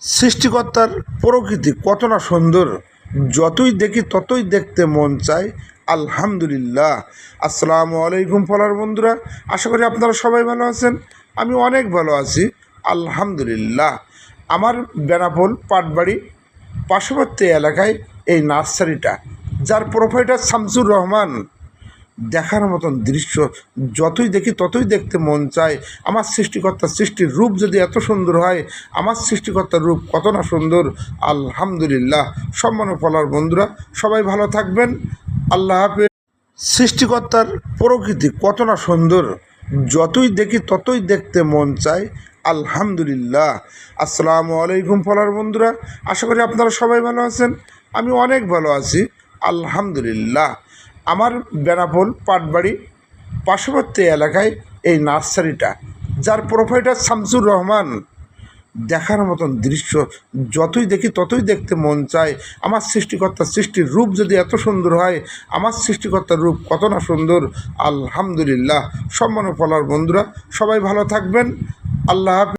সৃষ্টিকর্তার প্রকৃতি কত না সুন্দর, যতই দেখি ততই দেখতে মন চায়। আলহামদুলিল্লাহ। আসসালামু আলাইকুম ফলার বন্ধুরা, আশা করি আপনারা সবাই ভালো আছেন। আমি অনেক ভালো আছি, আলহামদুলিল্লাহ। আমার বেনাপোল পাটবাড়ি পার্শ্ববর্তী এলাকায় এই নার্সারিটা, যার প্রোপাইটার শামসুর রহমান। দেখার মতন দৃশ্য, যতই দেখি ততই দেখতে মন চায়। আমার সৃষ্টিকর্তার সৃষ্টির রূপ যদি এত সুন্দর হয়, আমার সৃষ্টিকর্তার রূপ কত না সুন্দর। আলহামদুলিল্লাহ। সম্মানীয় ফলার বন্ধুরা, সবাই ভালো থাকবেন। আল্লাহ হাফেজ। সৃষ্টিকর্তার প্রকৃতি কত না সুন্দর, যতই দেখি ততই দেখতে মন চায়। আলহামদুলিল্লাহ। আসসালামু আলাইকুম ফলার বন্ধুরা, আশা করি আপনারা সবাই ভালো আছেন। আমি অনেক ভালো আছি, আলহামদুলিল্লাহ। আমার বেনাপোল পাটবাড়ি পার্শ্ববর্তী এলাকায় এই নার্সারিটা, যার প্রোপাইটার শামসুর রহমান। দেখার মতন দৃশ্য, যতই দেখি ততই দেখতে মন চায়। আমার সৃষ্টিকর্তার সৃষ্টির রূপ যদি এত সুন্দর হয়, আমার সৃষ্টিকর্তার রূপ কত না সুন্দর। আলহামদুলিল্লাহ। সম্মানীয় ফলার বন্ধুরা, সবাই ভালো থাকবেন। আল্লাহ হাফেজ।